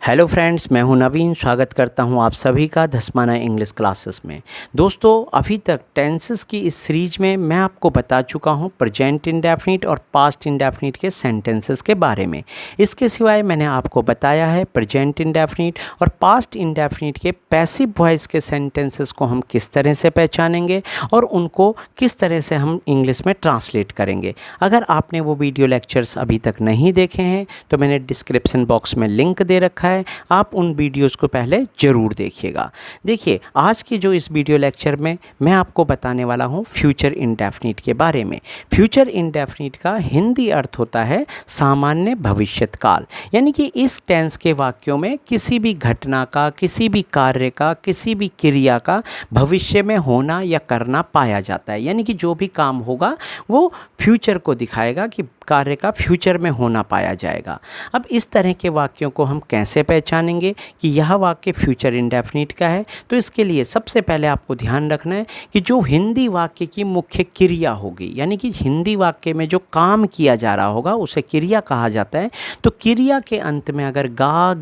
Hello friends, मैं हूं नवीन। स्वागत करता हूं आप सभी का धस्माना इंग्लिश क्लासेस में। दोस्तों, अभी तक टेंसेस की इस सीरीज में मैं आपको बता चुका हूं प्रेजेंट इंडेफिनिट और पास्ट इंडेफिनिट के सेंटेंसेस के बारे में। इसके सिवाय मैंने आपको बताया है प्रेजेंट इंडेफिनिट और पास्ट इंडेफिनिट के पैसिव वॉइस के सेंटेंसेस को हम किस तरह से पहचानेंगे और उनको किस तरह से हम इंग्लिश में ट्रांसलेट करेंगे। अगर आपने वो वीडियो लेक्चर्स अभी तक नहीं देखे हैं तो मैंने डिस्क्रिप्शन बॉक्स में लिंक दे रखा है, आप उन वीडियोस को पहले ज़रूर देखिएगा। देखिए, आज के जो इस वीडियो लेक्चर में मैं आपको बताने वाला हूँ फ्यूचर इंडेफिनिट के बारे में। फ्यूचर इंडेफिनिट का हिंदी अर्थ होता है सामान्य भविष्यत काल, यानी कि इस टेंस के वाक्यों में किसी भी घटना का, किसी भी कार्य का, किसी भी क्रिया का भविष्य में होना या करना पाया जाता है। यानी कि जो भी काम होगा वो फ्यूचर को दिखाएगा कि कार्य का फ्यूचर में होना पाया जाएगा। अब इस तरह के वाक्यों को हम कैसे पहचानेंगे कि यह वाक्य फ्यूचर इंडेफिनिट का है? तो इसके लिए सबसे पहले आपको ध्यान रखना है कि जो हिंदी वाक्य की मुख्य क्रिया होगी, यानी कि हिंदी वाक्य में जो काम किया जा रहा होगा उसे क्रिया कहा जाता है। तो क्रिया के अंत में अगर गा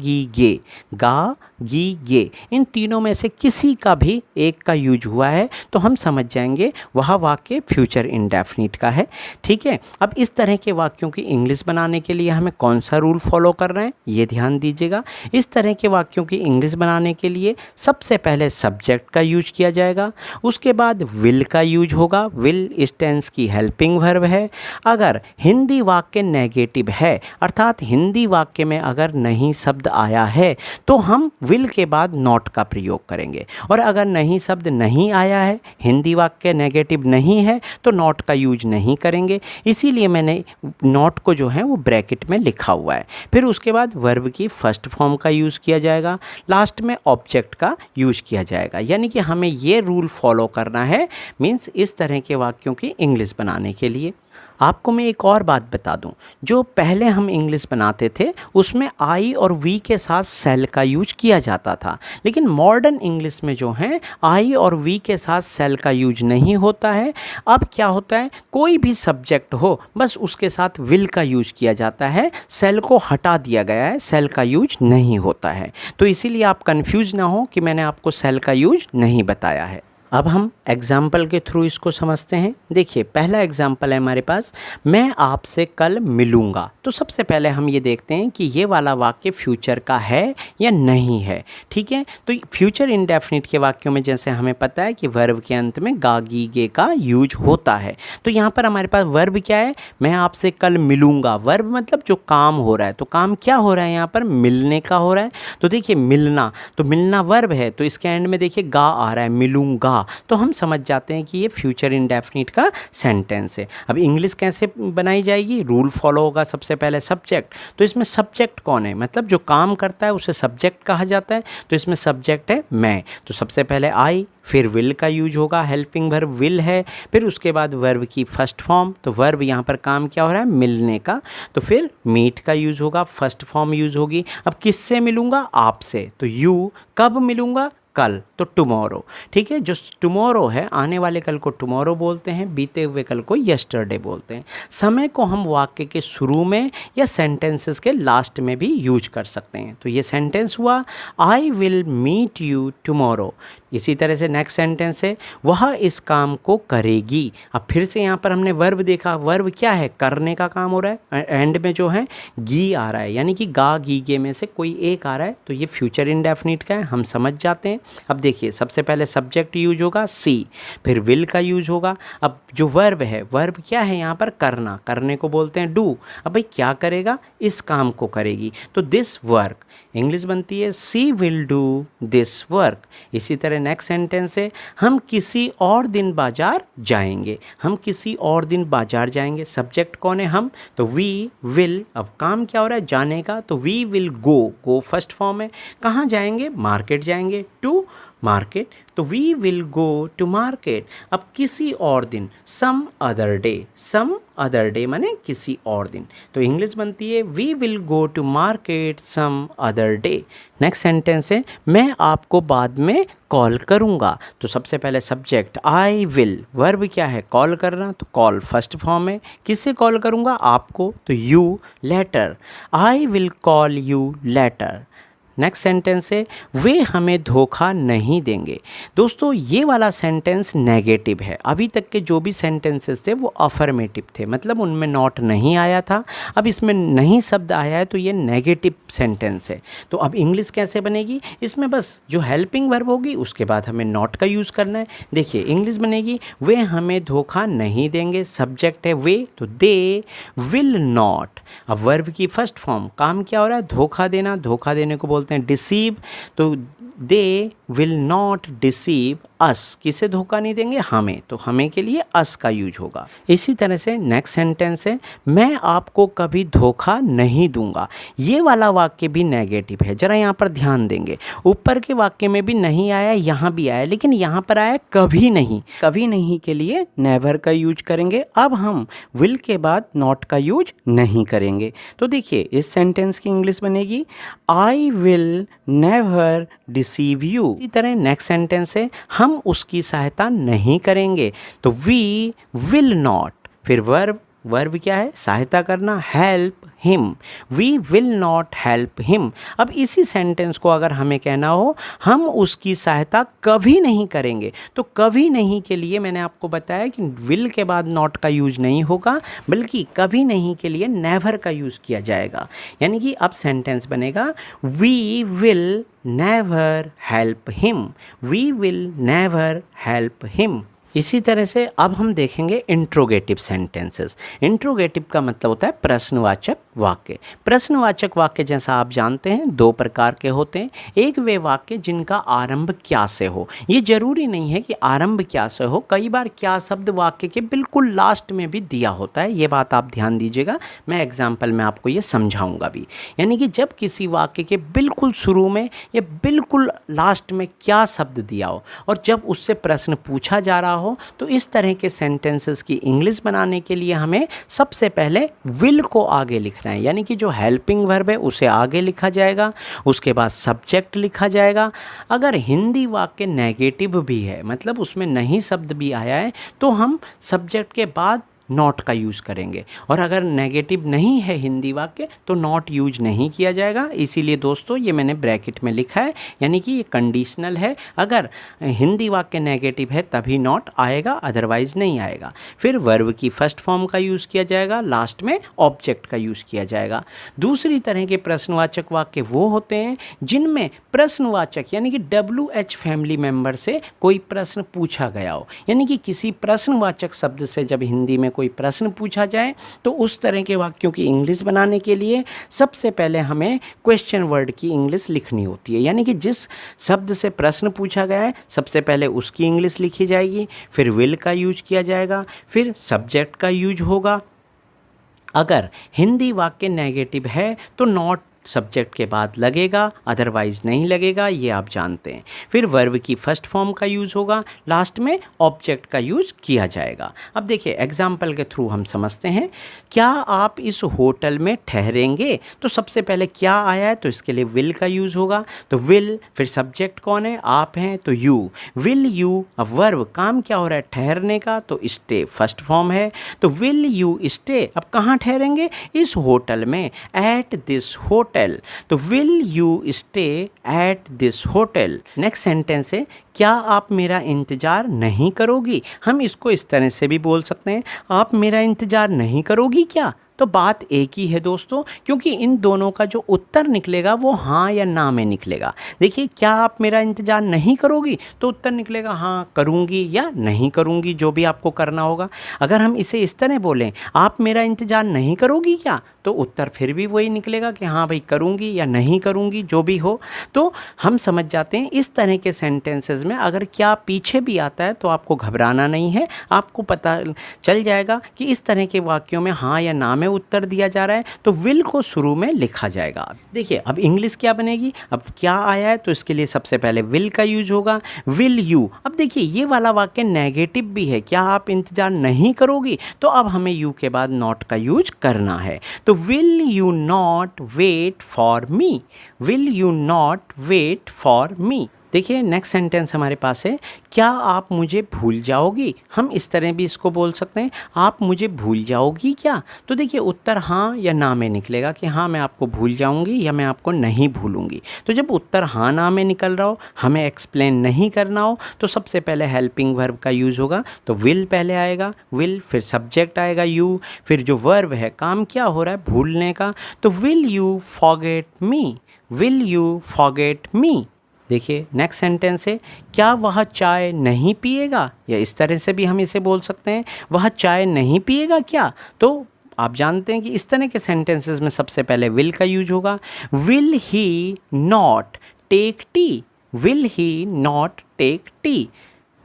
गी गे इन तीनों में से किसी का भी एक का यूज हुआ है तो हम समझ जाएंगे वह वाक्य फ्यूचर इंडेफिनिट का है। ठीक है, अब इस तरह के वाक्यों की इंग्लिश बनाने के लिए हमें कौन सा रूल फॉलो कर रहे हैं ये ध्यान दीजिएगा। इस तरह के वाक्यों की इंग्लिश बनाने के लिए सबसे पहले सब्जेक्ट का यूज किया जाएगा, उसके बाद विल का यूज होगा। विल इस टेंस की हेल्पिंग वर्ब है। अगर हिंदी वाक्य नेगेटिव है, अर्थात हिंदी वाक्य में अगर नहीं शब्द आया है तो हम विल के बाद नॉट का प्रयोग करेंगे, और अगर नहीं शब्द नहीं आया है, हिंदी वाक्य नेगेटिव नहीं है, तो नॉट का यूज नहीं करेंगे। इसीलिए मैंने नॉट को जो है वो ब्रैकेट में लिखा हुआ है। फिर उसके बाद वर्ब की फर्स्ट फॉर्म का यूज़ किया जाएगा, लास्ट में ऑब्जेक्ट का यूज़ किया जाएगा। यानी कि हमें ये रूल फॉलो करना है, मीन्स इस तरह के वाक्यों की इंग्लिश बनाने के लिए। आपको मैं एक और बात बता दूं, जो पहले हम इंग्लिश बनाते थे उसमें आई और वी के साथ सेल का यूज किया जाता था, लेकिन मॉडर्न इंग्लिश में जो है आई और वी के साथ सेल का यूज नहीं होता है। अब क्या होता है, कोई भी सब्जेक्ट हो बस उसके साथ विल का यूज किया जाता है, सेल को हटा दिया गया है, सेल का यूज नहीं होता है। तो इसीलिए आप कंफ्यूज ना हो कि मैंने आपको सेल का यूज नहीं बताया है। अब हम एग्ज़ाम्पल के थ्रू इसको समझते हैं। देखिए, पहला एग्ज़ाम्पल है हमारे पास, मैं आपसे कल मिलूँगा। तो सबसे पहले हम ये देखते हैं कि ये वाला वाक्य फ्यूचर का है या नहीं है। ठीक है, तो फ्यूचर इंडेफिनिट के वाक्यों में जैसे हमें पता है कि वर्ब के अंत में गा गी गे का यूज होता है। तो यहाँ पर हमारे पास वर्ब क्या है, मैं आपसे कल मिलूँगा। वर्ब मतलब जो काम हो रहा है, तो काम क्या हो रहा है यहाँ पर, मिलने का हो रहा है। तो देखिए, मिलना, तो मिलना वर्ब है, तो इसके एंड में देखिए गा आ रहा है, मिलूँगा। तो हम समझ जाते हैं कि ये फ्यूचर इंडेफिनिट का सेंटेंस है। अब इंग्लिश कैसे बनाई जाएगी, रूल फॉलो होगा। सबसे पहले सब्जेक्ट, तो इसमें सब्जेक्ट कौन है, मतलब जो काम करता है उसे सब्जेक्ट कहा जाता है। तो इसमें सब्जेक्ट है मैं, तो सबसे पहले आई, फिर विल का यूज होगा, हेल्पिंग वर्ब विल है। फिर उसके बाद वर्ब की फर्स्ट फॉर्म, तो वर्ब यहाँ पर काम क्या हो रहा है, मिलने का। तो फिर मीट का यूज होगा, फर्स्ट फॉर्म यूज होगी। अब किससे मिलूँगा, आपसे, तो यू। कब मिलूँगा, कल, तो टुमारो। ठीक है, जो टुमारो है, आने वाले कल को टुमारो बोलते हैं, बीते हुए कल को यस्टरडे बोलते हैं। समय को हम वाक्य के शुरू में या सेंटेंसेस के लास्ट में भी यूज कर सकते हैं। तो ये सेंटेंस हुआ, I will meet you tomorrow. इसी तरह से नेक्स्ट सेंटेंस है, वह इस काम को करेगी। अब फिर से यहाँ पर हमने वर्ब देखा, वर्ब क्या है, करने का काम हो रहा है, एंड में जो है गी आ रहा है, यानी कि गा गी गे में से कोई एक आ रहा है, तो ये फ्यूचर इंडेफिनिट का है, हम समझ जाते हैं। अब देखिए, सबसे पहले सब्जेक्ट यूज होगा सी, फिर विल का यूज होगा। अब जो वर्ब है, वर्ब क्या है यहाँ पर, करना, करने को बोलते हैं डू। अब भाई क्या करेगा, इस काम को करेगी, तो दिस वर्क। इंग्लिश बनती है सी विल डू दिस वर्क। इसी तरह नेक्स्ट सेंटेंस है, हम किसी और दिन बाजार जाएंगे। हम किसी और दिन बाजार जाएंगे, सब्जेक्ट कौन है, हम, तो वी विल। अब काम क्या हो रहा है, जाने का, तो we will go, go first form है। कहाँ जाएंगे, मार्केट जाएंगे, टू मार्केट, तो we will go to market. अब किसी और दिन, some other day, some other day माने किसी और दिन, तो इंग्लिश बनती है we will go to market some other day. Next sentence है, मैं आपको बाद में कॉल करूँगा। तो सबसे पहले सब्जेक्ट आई विल, वर्ब क्या है, कॉल करना, तो कॉल फर्स्ट फॉर्म है। किससे कॉल करूँगा, आपको, तो you. Later, I will call you later. Next sentence है वे हमें धोखा नहीं देंगे। दोस्तों ये वाला सेंटेंस नेगेटिव है। अभी तक के जो भी सेंटेंसेस थे वो अफर्मेटिव थे, मतलब उनमें नॉट नहीं आया था। अब इसमें नहीं शब्द आया है तो ये नेगेटिव सेंटेंस है। तो अब इंग्लिश कैसे बनेगी, इसमें बस जो हेल्पिंग वर्ब होगी उसके बाद हमें नॉट का यूज़ करना है। देखिए इंग्लिश बनेगी वे हमें धोखा नहीं देंगे, सब्जेक्ट है वे, तो दे विल नॉट। अब वर्ब की फर्स्ट फॉर्म, काम क्या हो रहा है, धोखा देना। धोखा देने को बोलते हैं डिसीव, तो दे विल नॉट डिसीव अस, किसे धोखा नहीं देंगे, हमें, तो हमें के लिए अस का यूज होगा। इसी तरह से नेक्स्ट सेंटेंस है मैं आपको कभी धोखा नहीं दूंगा। ये वाला वाक्य भी नेगेटिव है, जरा यहाँ पर ध्यान देंगे। ऊपर के वाक्य में भी नहीं आया, यहाँ भी आया, लेकिन यहाँ पर आया कभी नहीं। कभी नहीं के लिए नेवर का यूज करेंगे। अब हम विल के बाद नॉट का यूज नहीं करेंगे। तो देखिए इस सेंटेंस की इंग्लिश बनेगी I will never deceive you. इसी तरह नेक्स्ट सेंटेंस है हम उसकी सहायता नहीं करेंगे, तो वी विल नॉट। फिर वर्ब क्या है, सहायता करना, help him, we will not help him. अब इसी सेंटेंस को अगर हमें कहना हो हम उसकी सहायता कभी नहीं करेंगे, तो कभी नहीं के लिए मैंने आपको बताया कि विल के बाद नॉट का यूज नहीं होगा, बल्कि कभी नहीं के लिए नेवर का यूज़ किया जाएगा। यानी कि अब सेंटेंस बनेगा we will never help him, we will never help him. इसी तरह से अब हम देखेंगे इंट्रोगेटिव सेंटेंसेस। इंट्रोगेटिव का मतलब होता है प्रश्नवाचक वाक्य। प्रश्नवाचक वाक्य जैसा आप जानते हैं दो प्रकार के होते हैं। एक वे वाक्य जिनका आरंभ क्या से हो। ये जरूरी नहीं है कि आरंभ क्या से हो, कई बार क्या शब्द वाक्य के बिल्कुल लास्ट में भी दिया होता है, ये बात आप ध्यान दीजिएगा। मैं एग्जाम्पल में आपको ये समझाऊंगा भी। यानी कि जब किसी वाक्य के बिल्कुल शुरू में या बिल्कुल लास्ट में क्या शब्द दिया हो और जब उससे प्रश्न पूछा जा रहा हो, तो इस तरह के सेंटेंसेस की इंग्लिश बनाने के लिए हमें सबसे पहले विल को आगे लिखना है। यानी कि जो हेल्पिंग वर्ब है उसे आगे लिखा जाएगा, उसके बाद सब्जेक्ट लिखा जाएगा। अगर हिंदी वाक्य नेगेटिव भी है, मतलब उसमें नहीं शब्द भी आया है, तो हम सब्जेक्ट के बाद नॉट का यूज़ करेंगे। और अगर नेगेटिव नहीं है हिंदी वाक्य तो नॉट यूज नहीं किया जाएगा। इसीलिए दोस्तों ये मैंने ब्रैकेट में लिखा है, यानी कि ये कंडीशनल है। अगर हिंदी वाक्य नेगेटिव है तभी नॉट आएगा, अदरवाइज नहीं आएगा। फिर वर्ब की फर्स्ट फॉर्म का यूज़ किया जाएगा, लास्ट में ऑब्जेक्ट का यूज़ किया जाएगा। दूसरी तरह के प्रश्नवाचक वाक्य वो होते हैं जिनमें प्रश्नवाचक यानी कि WH फैमिली मेंबर से कोई प्रश्न पूछा गया हो। यानी कि किसी प्रश्नवाचक शब्द से जब हिंदी में कोई प्रश्न पूछा जाए तो उस तरह के वाक्यों की इंग्लिश बनाने के लिए सबसे पहले हमें क्वेश्चन वर्ड की इंग्लिश लिखनी होती है। यानी कि जिस शब्द से प्रश्न पूछा गया है सबसे पहले उसकी इंग्लिश लिखी जाएगी, फिर विल का यूज किया जाएगा, फिर सब्जेक्ट का यूज होगा। अगर हिंदी वाक्य नेगेटिव है तो नॉट सब्जेक्ट के बाद लगेगा, अदरवाइज नहीं लगेगा, ये आप जानते हैं। फिर वर्ब की फर्स्ट फॉर्म का यूज़ होगा, लास्ट में ऑब्जेक्ट का यूज़ किया जाएगा। अब देखिए एग्जाम्पल के थ्रू हम समझते हैं। क्या आप इस होटल में ठहरेंगे, तो सबसे पहले क्या आया है तो इसके लिए विल का यूज़ होगा, तो विल, फिर सब्जेक्ट कौन है, आप हैं, तो यू, विल यू। अब वर्ब काम क्या हो रहा है, ठहरने का, तो स्टे फर्स्ट फॉर्म है, तो विल यू स्टे। अब कहाँ ठहरेंगे, इस होटल में, एट दिस होटल, तो will you stay at this hotel. Next sentence है क्या आप मेरा इंतज़ार नहीं करोगी। हम इसको इस तरह से भी बोल सकते हैं, आप मेरा इंतज़ार नहीं करोगी क्या। तो बात एक ही है दोस्तों, क्योंकि इन दोनों का जो उत्तर निकलेगा वो हाँ या ना में निकलेगा। देखिए क्या आप मेरा इंतज़ार नहीं करोगी, तो उत्तर निकलेगा हाँ करूँगी या नहीं करूँगी, जो भी आपको करना होगा। अगर हम इसे इस तरह बोलें, आप मेरा इंतज़ार नहीं करोगी क्या, तो उत्तर फिर भी वही निकलेगा कि हाँ भाई करूँगी या नहीं करूँगी, जो भी हो। तो हम समझ जाते हैं इस तरह के सेंटेंसेस में अगर क्या पीछे भी आता है तो आपको घबराना नहीं है, आपको पता चल जाएगा कि इस तरह के वाक्यों में हाँ या ना में उत्तर दिया जा रहा है, तो विल को शुरू में लिखा जाएगा। देखिए अब इंग्लिश क्या बनेगी, अब क्या आया है तो इसके लिए सबसे पहले विल का यूज होगा, विल यू। अब देखिए ये वाला वाक्य नेगेटिव भी है, क्या आप इंतजार नहीं करोगी, तो अब हमें यू के बाद नॉट का यूज करना है, तो will you not wait for me, will you not wait for me. देखिए नेक्स्ट सेंटेंस हमारे पास है, क्या आप मुझे भूल जाओगी। हम इस तरह भी इसको बोल सकते हैं, आप मुझे भूल जाओगी क्या। तो देखिए उत्तर हाँ या ना में निकलेगा कि हाँ मैं आपको भूल जाऊंगी या मैं आपको नहीं भूलूंगी। तो जब उत्तर हाँ ना में निकल रहा हो, हमें एक्सप्लेन नहीं करना हो, तो सबसे पहले हेल्पिंग वर्ब का यूज़ होगा। तो विल पहले आएगा, विल, फिर सब्जेक्ट आएगा यू, फिर जो वर्ब है, काम क्या हो रहा है, भूलने का, तो will you forget me, will you forget me. देखिए नेक्स्ट सेंटेंस है, क्या वह चाय नहीं पिएगा, या इस तरह से भी हम इसे बोल सकते हैं, वह चाय नहीं पिएगा क्या। तो आप जानते हैं कि इस तरह के सेंटेंसेस में सबसे पहले विल का यूज होगा। Will he not take tea, will he not take tea.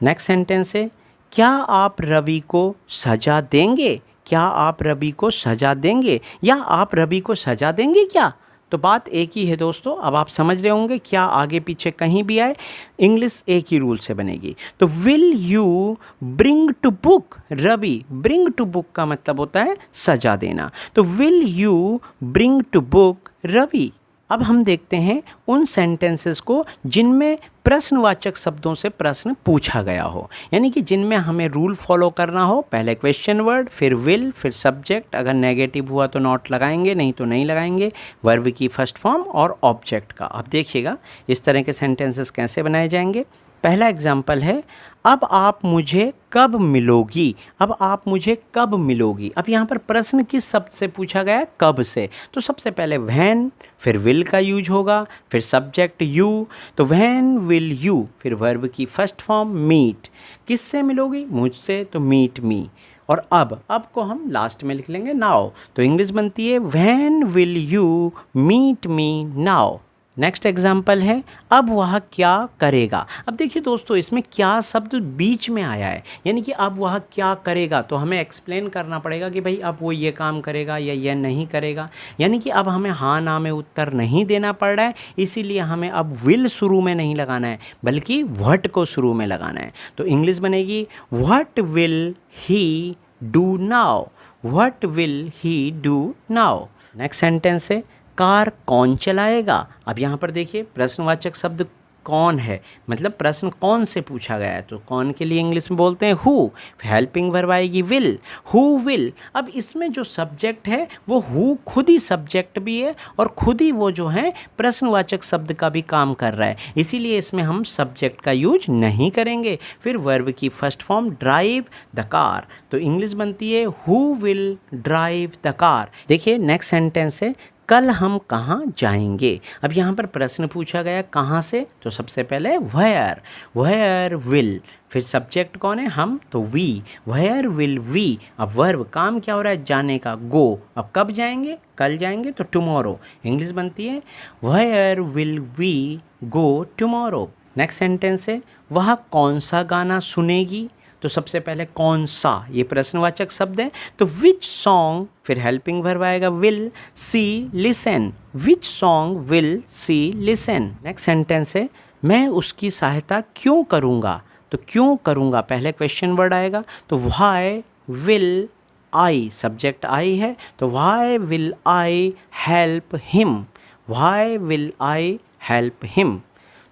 Next sentence है, क्या आप रवि को सजा देंगे, क्या आप रवि को सजा देंगे, या आप रवि को सजा देंगे क्या। तो बात एक ही है दोस्तों, अब आप समझ रहे होंगे, क्या आगे पीछे कहीं भी आए इंग्लिश एक ही रूल से बनेगी। तो will you bring to book Ravi, bring to book का मतलब होता है सजा देना। तो will you bring to book Ravi. अब हम देखते हैं उन सेंटेंसेस को जिनमें प्रश्नवाचक शब्दों से प्रश्न पूछा गया हो, यानी कि जिनमें हमें रूल फॉलो करना हो। पहले क्वेश्चन वर्ड, फिर विल, फिर सब्जेक्ट, अगर नेगेटिव हुआ तो नॉट लगाएंगे, नहीं तो नहीं लगाएंगे, वर्ब की फर्स्ट फॉर्म और ऑब्जेक्ट का। अब देखिएगा इस तरह के सेंटेंसेस कैसे बनाए जाएंगे। पहला एग्जाम्पल है, अब आप मुझे कब मिलोगी, अब आप मुझे कब मिलोगी। अब यहाँ पर प्रश्न किस शब्द से पूछा गया है, कब से। तो सबसे पहले व्हेन, फिर विल का यूज होगा, फिर सब्जेक्ट यू, तो व्हेन विल यू, फिर वर्ब की फर्स्ट फॉर्म मीट, किससे मिलोगी, मुझसे, तो मीट मी। और अब को हम लास्ट में लिख लेंगे नाउ, तो इंग्लिश बनती है when will you meet me now. Next example है, अब वह क्या करेगा। अब देखिए दोस्तों, इसमें क्या शब्द बीच में आया है, यानी कि अब वह क्या करेगा, तो हमें एक्सप्लेन करना पड़ेगा कि भाई अब वो ये काम करेगा या ये नहीं करेगा। यानी कि अब हमें हाँ ना में उत्तर नहीं देना पड़ रहा है, इसीलिए हमें अब विल शुरू में नहीं लगाना है, बल्कि व्हाट को शुरू में लगाना है। तो इंग्लिश बनेगी what will he do now, what will he do now. Next sentence है, कार कौन चलाएगा। अब यहाँ पर देखिए प्रश्नवाचक शब्द कौन है, मतलब प्रश्न कौन से पूछा गया है, तो कौन के लिए इंग्लिश में बोलते हैं हु। हेल्पिंग वर्ब आएगी विल, हु विल। अब इसमें जो सब्जेक्ट है वो हु खुद ही सब्जेक्ट भी है और खुद ही वो जो है प्रश्नवाचक शब्द का भी काम कर रहा है, इसीलिए इसमें हम सब्जेक्ट का यूज नहीं करेंगे। फिर वर्ब की first form drive the car, तो इंग्लिश बनती है who will drive the car. देखिए नेक्स्ट सेंटेंस है, कल हम कहाँ जाएंगे। अब यहाँ पर प्रश्न पूछा गया कहाँ से, तो सबसे पहले वेयर, वेयर विल, फिर सब्जेक्ट कौन है, हम, तो वी, वेयर विल वी। अब वर्ब, काम क्या हो रहा है, जाने का, गो। अब कब जाएंगे, कल जाएंगे, तो टुमारो। इंग्लिश बनती है where will we go tomorrow. Next sentence है, वह कौन सा गाना सुनेगी। तो सबसे पहले कौन सा, ये प्रश्नवाचक शब्द है, तो विच सॉन्ग, फिर हेल्पिंग वर्ब आएगा will see listen, which song will see listen. Next sentence है, मैं उसकी सहायता क्यों करूँगा। तो क्यों करूँगा, पहले क्वेश्चन वर्ड आएगा, तो why will I, subject I है, तो why will I help him, why will I help him.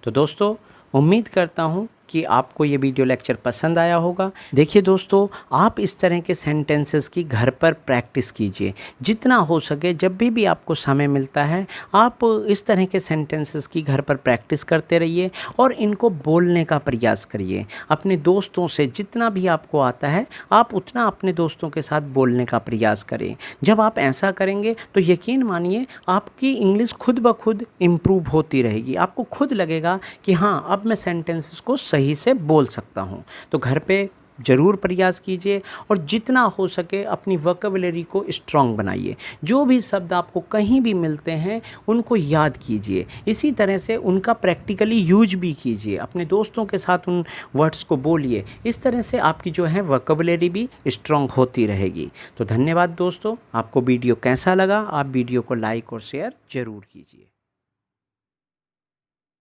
तो दोस्तों उम्मीद करता हूँ कि आपको ये वीडियो लेक्चर पसंद आया होगा। देखिए दोस्तों, आप इस तरह के सेंटेंसेस की घर पर प्रैक्टिस कीजिए, जितना हो सके जब भी आपको समय मिलता है आप इस तरह के सेंटेंसेस की घर पर प्रैक्टिस करते रहिए और इनको बोलने का प्रयास करिए। अपने दोस्तों से जितना भी आपको आता है आप उतना अपने दोस्तों के साथ बोलने का प्रयास करें। जब आप ऐसा करेंगे तो यकीन मानिए आपकी इंग्लिश खुद ब खुद इम्प्रूव होती रहेगी। आपको खुद लगेगा कि हाँ अब मैं सेंटेंसेस को सही से बोल सकता हूँ। तो घर पे ज़रूर प्रयास कीजिए और जितना हो सके अपनी वोकैबुलरी को स्ट्रॉन्ग बनाइए। जो भी शब्द आपको कहीं भी मिलते हैं उनको याद कीजिए, इसी तरह से उनका प्रैक्टिकली यूज भी कीजिए, अपने दोस्तों के साथ उन वर्ड्स को बोलिए। इस तरह से आपकी जो है वोकैबुलरी भी स्ट्रॉन्ग होती रहेगी। तो धन्यवाद दोस्तों, आपको वीडियो कैसा लगा, आप वीडियो को लाइक और शेयर ज़रूर कीजिए।